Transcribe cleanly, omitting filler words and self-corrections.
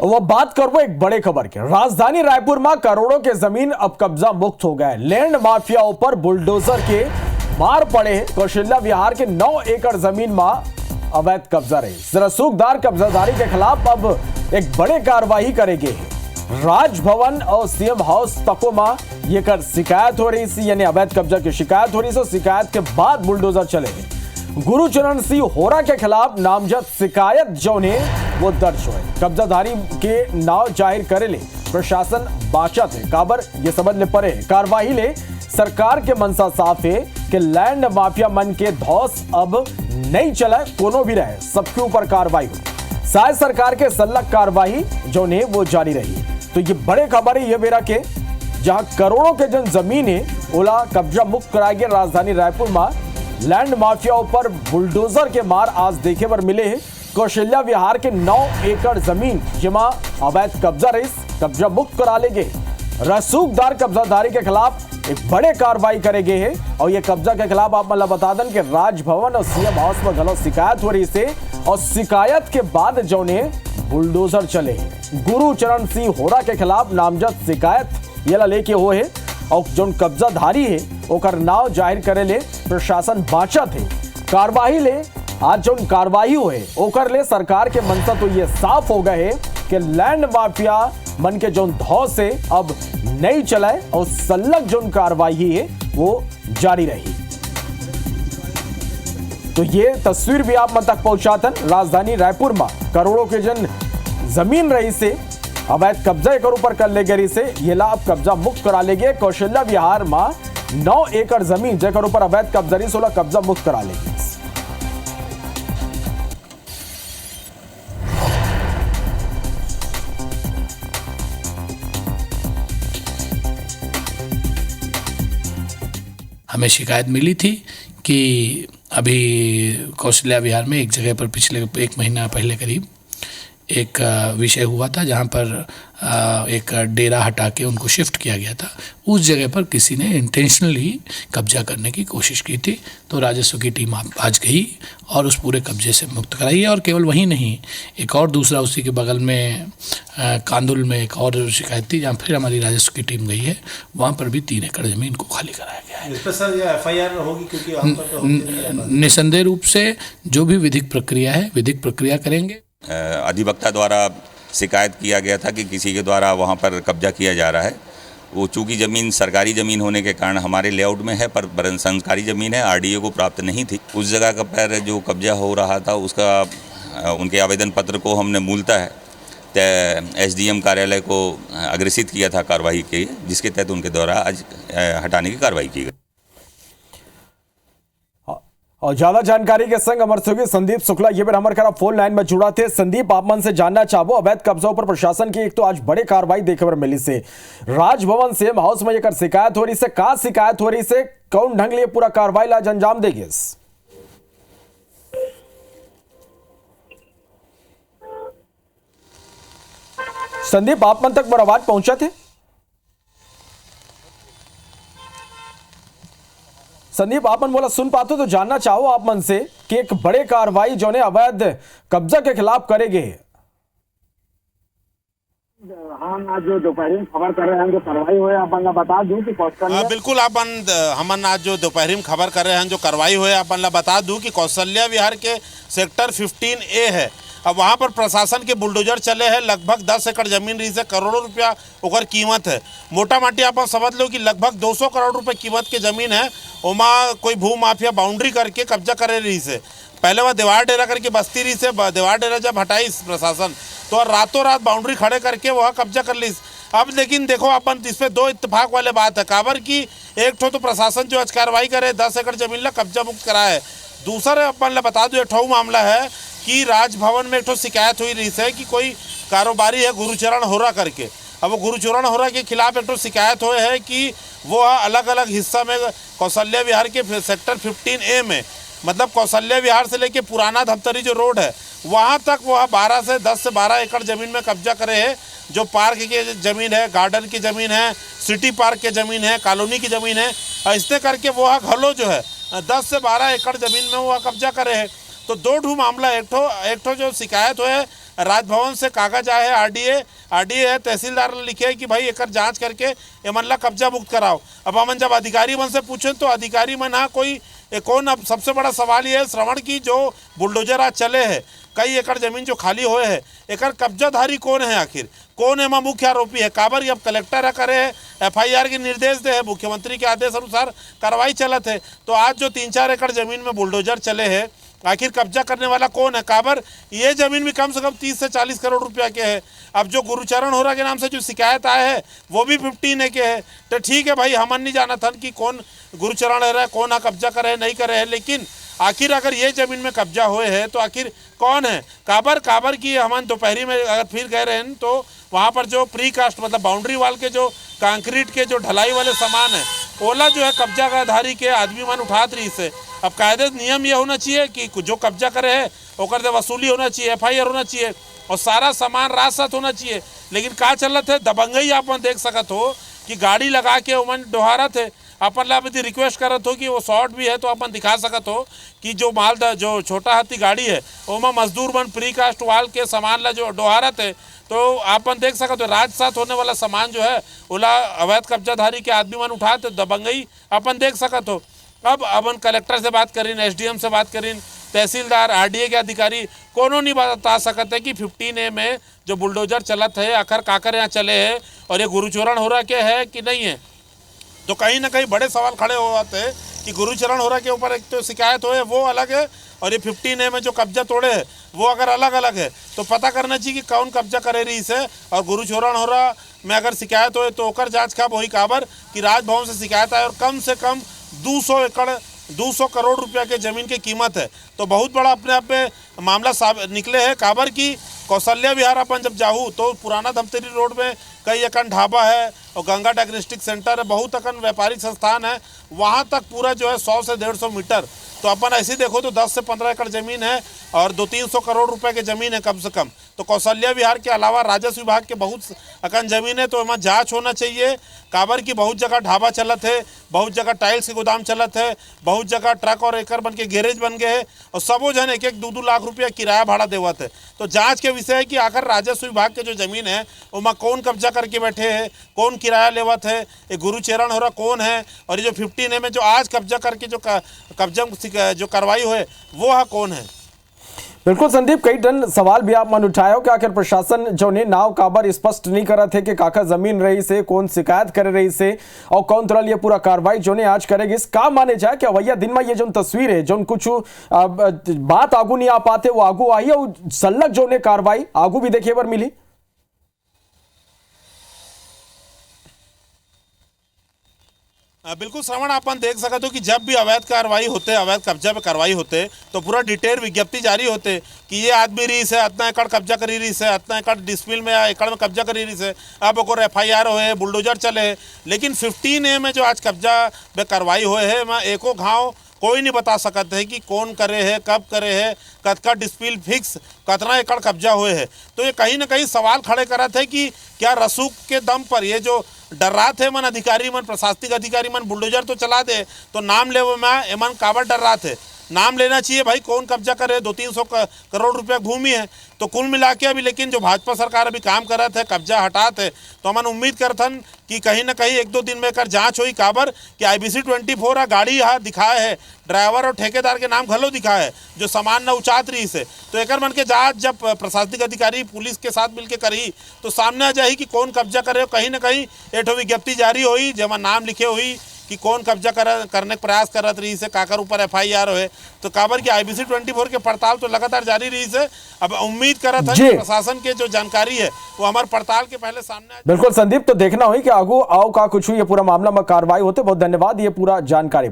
वो बात करो एक बड़े खबर की। राजधानी रायपुर में करोड़ों के जमीन अब कब्जा मुक्त हो गए। लैंड माफियाओं पर बुलडोजर के मार पड़े। कौशल्या विहार के 9 एकड़ जमीन में अवैध कब्जा रही। रसूखदार कब्जादारी के खिलाफ अब एक बड़े कार्रवाई करेंगे। राजभवन और सीएम हाउस तको में ये कर शिकायत हो रही थी, यानी अवैध कब्जा की शिकायत हो रही थी। शिकायत के बाद बुलडोजर चले। गुरुचरण सिंह होरा के खिलाफ नामजद शिकायत जो ने वो दर्ज हुए। कब्जाधारी के नाव जाहिर करे ले प्रशासन बाचा थे काबर ये समझ ले परे कार्रवाई ले। सरकार के मनसा साफ है कि लैंड माफिया मन के धौस अब नहीं चला, कोनो भी रहे सबके ऊपर कार्रवाई हो। शायद सरकार के सल्लक कार्रवाई जो ने वो जारी रही। तो ये बड़े खबर है ये बेरा के, जहां करोड़ों के जन जमीन है ओला कब्जा मुक्त कराया गया। राजधानी रायपुर में लैंड माफियाओं पर बुलडोजर के मार आज देखे पर मिले हैं। कौशल्या विहार के 9 एकड़ जमीन जिमा अवैध कब्जा रही, कब्जा मुक्त करा लेंगे। रसूखदार कब्जाधारी के खिलाफ एक बड़े कार्रवाई करेंगे हैं। और ये कब्जा के खिलाफ आप मतलब बता दें कि राजभवन और सीएम हाउस में गलत शिकायत हो रही से, और शिकायत के बाद जो ने बुलडोजर चले। गुरुचरण सिंह होरा के खिलाफ नामजद शिकायत ये लेके हो है, और जो कब्जाधारी है ओकर नाव जाहिर करे ले प्रशासन बाचा थे। कार्रवाई ले आज जो कार्रवाई हुए ओकर ले सरकार के मनसा तो ये साफ हो गए है कि लैंड माफिया मन के जो धौस से अब नहीं चलाए, और सल्लक जो कार्रवाई है वो जारी रही। तो ये तस्वीर भी आप मन तक पहुंचाते राजधानी रायपुर में करोड़ों के जन जमीन रही से अवैध कब्जा एक ऊपर कर ले गई से ये लाभ कब्जा मुक्त करा लेंगे। कौशल्या विहार में 9 एकड़ जमीन जेकर ऊपर अवैध कब्जा रही 16 कब्जा मुक्त करा लेंगे। हमें शिकायत मिली थी कि अभी कौशल्या विहार में एक जगह पर पिछले 1 महीना पहले करीब एक विषय हुआ था, जहां पर एक डेरा हटा के उनको शिफ्ट किया गया था। उस जगह पर किसी ने इंटेंशनली कब्जा करने की कोशिश की थी। तो राजस्व की टीम आज गई और उस पूरे कब्जे से मुक्त कराई है। और केवल वही नहीं, एक और दूसरा उसी के बगल में कांदुल में एक और शिकायत थी, जहाँ फिर हमारी राजस्व की टीम गई है। वहाँ पर भी 3 एकड़ जमीन को खाली कराया गया है। इस पर सर ये एफआईआर होगी, क्योंकि निसंदेह रूप से जो भी विधिक प्रक्रिया है विधिक प्रक्रिया करेंगे। अधिवक्ता द्वारा शिकायत किया गया था कि किसी के द्वारा वहां पर कब्जा किया जा रहा है। वो चूँकि ज़मीन सरकारी ज़मीन होने के कारण हमारे लेआउट में है, पर सरकारी ज़मीन है, आरडीए को प्राप्त नहीं थी। उस जगह का पर जो कब्जा हो रहा था उसका उनके आवेदन पत्र को हमने मूलतः एसडीएम कार्यालय को अग्रेसित किया था कार्रवाई के, जिसके तहत उनके द्वारा आज हटाने की कार्रवाई की गई। और ज्यादा जानकारी के संग हमारे सहयोगी संदीप शुक्ला ये भी हमारे खराब फोन लाइन में जुड़ा थे। संदीप, आप मन से जानना चाहो अवैध कब्जाओं पर प्रशासन की एक तो आज बड़ी कार्रवाई देखने पर मिली से। राजभवन सीएम हाउस में ये शिकायत हो रही से, कहां शिकायत हो रही से, कौन ढंग लिए पूरा कार्रवाई ला अंजाम देगी? संदीप, आप मन तक मेरा आवाज पहुंचा थे? संदीप, आप मन बोला सुन पाते तो जानना चाहो आप मन से कि एक बड़े कार्रवाई जो ने अवैध कब्जा के खिलाफ करेंगे। हम आज जो दोपहर में खबर कर रहे हैं जो कार्रवाई हुए अपन बता दूं कि कौशल्या बिल्कुल हमन आज जो दोपहर में खबर कर रहे हैं जो कार्रवाई हुए अपन बता दूं कि कौशल्या विहार के सेक्टर 15A है। अब वहाँ पर प्रशासन के बुलडोजर चले हैं। लगभग 10 एकड़ जमीन रही से करोड़ों रुपया ओकर कीमत है। मोटा माटी आप समझ लो कि लगभग 200 करोड़ रुपए कीमत के जमीन है। ओमा कोई भू माफिया बाउंड्री करके कब्जा करे रही से। पहले वह दीवार डेरा करके बस्ती रही से, दीवार डेरा जब हटाई प्रशासन तो रातों रात बाउंड्री खड़े करके वह कब्जा कर ली। अब लेकिन देखो अपन इस पर 2 इत्तेफाक वाले बात है। काबर की एक तो प्रशासन जो आज कार्रवाई करे 10 एकड़ जमीन ला कब्जा मुक्त करा है। दूसरा अपन बता दो एक मामला है कि राजभवन में एक शिकायत हुई रही है कि कोई कारोबारी है गुरुचरण होरा करके। अब वो गुरुचरण होरा के खिलाफ एक शिकायत हुए है कि वो अलग अलग हिस्सा में कौशल्या विहार के सेक्टर 15A में, मतलब कौशल्या विहार से लेके पुराना धमतरी जो रोड है वहाँ तक वह 10 से 12 एकड़ जमीन में कब्जा करे है। जो पार्क की ज़मीन है, गार्डन की ज़मीन है, सिटी पार्क की ज़मीन है, कॉलोनी की ज़मीन है, ऐसे करके वह घलो जो है 10 से 12 एकड़ ज़मीन में वह कब्जा करे है। तो 2 मामला, एक ठो जो शिकायत हुए राजभवन से कागज आए है, आरडीए है, तहसीलदार लिखे है कि भाई एक जांच करके ये मनला कब्जा मुक्त कराओ। अब हमन जब अधिकारी मन से पूछे तो अधिकारी मन हाँ कोई कौन। अब सबसे बड़ा सवाल ये है श्रवण की जो बुलडोजर आज चले हैं, कई एकड़ जमीन जो खाली हुए है, एक कब्जाधारी कौन है, आखिर कौन है, मुख्य आरोपी है काबर। अब कलेक्टर करे है, FIR के निर्देश दे है, मुख्यमंत्री के आदेश अनुसार कार्रवाई चलत है। तो आज जो 3-4 एकड़ जमीन में बुलडोजर चले हैं, आखिर कब्जा करने वाला कौन है, काबर ये जमीन भी कम से कम 30 से 40 करोड़ रुपया के है। अब जो गुरुचरण होरा के नाम से जो शिकायत आए है वो भी 15 के है। तो ठीक है भाई, हमन नहीं जाना था कि कौन गुरुचरण रह रहा है, कौन कब्जा करे नहीं करे है, लेकिन आखिर अगर ये जमीन में कब्जा हुए है तो आखिर कौन है, काबर की हमन दोपहरी में अगर फिर गए रहे हैं तो वहाँ पर जो प्री कास्ट मतलब बाउंड्री वाल के जो कंक्रीट के जो ढलाई वाले सामान है ओला जो है कब्जाधारी के आदमी मन उठात रही से। अब कायदे नियम ये होना चाहिए कि जो कब्जा करे है ओकर से वसूली होना चाहिए, FIR होना चाहिए और सारा सामान राजसात होना चाहिए। लेकिन का चलत है दबंगई, आप देख सकत हो कि गाड़ी लगा के ओमन डोहारत है। अपन ला यदि रिक्वेस्ट करत हो कि वो शॉर्ट भी है तो अपन दिखा सकत हो कि जो माल जो छोटा हाथी गाड़ी है ओमा मजदूर मन प्री कास्ट वाल के सामान ला जो डोहारत है। तो अपन देख सकत हो राजसात होने वाला सामान जो है ओला अवैध कब्जाधारी के आदमी मन उठाते दबंगई अपन देख सकत हो। अब अपन कलेक्टर से बात करीन, SDM से बात करीन, तहसीलदार, RDA के अधिकारी कोनो नहीं बता सकते कि 15A में जो बुलडोजर चलत है आखिर काकर यहाँ चले हैं और ये गुरुचरण हो रहा के है कि नहीं है। तो कहीं ना कहीं बड़े सवाल खड़े हो जाते हैं कि गुरुचरण हो रहा के ऊपर एक तो शिकायत हो है वो अलग है और ये 15A में जो कब्जा तोड़े है वो अगर अलग अलग है तो पता करना चाहिए कि कौन कब्जा करे रही से। और गुरुचरण हो रहा में अगर शिकायत हो तो ओकर जांच कब वही काबर कि राजभवन से शिकायत आए और कम से कम 200 एकड़ 200 करोड़ रुपया के ज़मीन की कीमत है। तो बहुत बड़ा अपने आप में मामला निकले है काबर की कौशल्या विहार अपन जब जाऊँ तो पुराना धमतरी रोड में कई अकन ढाबा है और गंगा डायग्नोस्टिक सेंटर है, बहुत अकन व्यापारिक संस्थान है, वहाँ तक पूरा जो है 100 से 150 मीटर। तो अपन ऐसे देखो तो 10 से 15 एकड़ ज़मीन है और 200-300 करोड़ रुपए की ज़मीन है कम से कम। तो कौशल्या विहार के अलावा राजस्व विभाग के बहुत अकन ज़मीन है, तो वहाँ जांच होना चाहिए काबर की बहुत जगह ढाबा चलत है, बहुत जगह टाइल्स के गोदाम चलत है, बहुत जगह ट्रक और एकड़ बन के गैरेज बन गए हैं और सबो जन 1-2 लाख रुपया किराया भाड़ा देवत है। तो जांच के विषय है कि आखिर राजस्व विभाग के जो ज़मीन है वहाँ कौन कब्जा करके बैठे हैं, कौन किराया लेवत है, ये गुरुचरण हो रहा कौन है और ये जो 15A में जो आज कब्जा करके जो कब्जा जो कार्रवाई हुए वो है कौन है। बिल्कुल संदीप, कई टन सवाल भी आप मन उठाए हो कि आखिर प्रशासन जो ने नाव काबर स्पष्ट नहीं करा थे कि काका जमीन रही से कौन शिकायत करे रही से और कौन तरह ये पूरा कार्रवाई जो ने आज करेगी। का माने जाए कि अवैया दिन में ये जो तस्वीर है जो कुछ बात आगू नहीं आ पाते वो आगू आई है, सल्लग जो ने कार्रवाई आगू भी देखिए बार मिली। बिल्कुल श्रवण, अपन देख सकते हो कि जब भी अवैध कार्रवाई होते, अवैध कब्जा पे कार्रवाई होते तो पूरा डिटेल विज्ञप्ति जारी होते कि ये आदमी रही से इतना एकड़ कब्जा करी रही से, इतना एकड़ डिस्मिल में एकड़ में कब्जा करी रही से, अब ओकर FIR होए, बुलडोजर चले। लेकिन 15A में जो आज कब्जा पे कार्रवाई हुए है मैं एको घाव कोई नहीं बता सकते है कि कौन करे है, कब करे है, कतका डिस्पिल फिक्स, कितना एकड़ कब्जा हुए है। तो ये कहीं ना कहीं सवाल खड़े करत है कि क्या रसूख के दम पर ये जो डर्रात है मन अधिकारी मन, प्रशासनिक अधिकारी मन बुलडोजर तो चला दे तो नाम ले में एमन काबर डर्रात है। नाम लेना चाहिए भाई कौन कब्जा करे, 200-300 करोड़ रुपया भूमि है तो कुल मिला के अभी। लेकिन जो भाजपा सरकार अभी काम करत है, कब्जा हटात है, तो हम उम्मीद करथन कि कहीं ना कहीं 1-2 दिन में कर जांच हुई काबर कि IBC-24 गाड़ी यहाँ दिखाए है, ड्राइवर और ठेकेदार के नाम घलो दिखाए है जो सामान न उचात रही से। तो एक मन के जांच जब प्रशासनिक अधिकारी पुलिस के साथ मिलकर करी तो सामने आ जाए कि कौन कब्जा करे। कहीं ना कहीं एक विज्ञप्ति जारी हुई जमा नाम लिखे हुई कि कौन कब्जा करने का प्रयास करत रही से, काकर ऊपर FIR है। तो काबर की IBC-24 के पड़ताल तो लगातार जारी रही से। अब उम्मीद करत है कि प्रशासन के जो जानकारी है वो हमारे पड़ताल के पहले सामने। बिल्कुल संदीप, तो देखना हुई कि आगू आओ का कुछ हुई ये पूरा मामला में कार्रवाई होते। बहुत धन्यवाद ये पूरा जानकारी।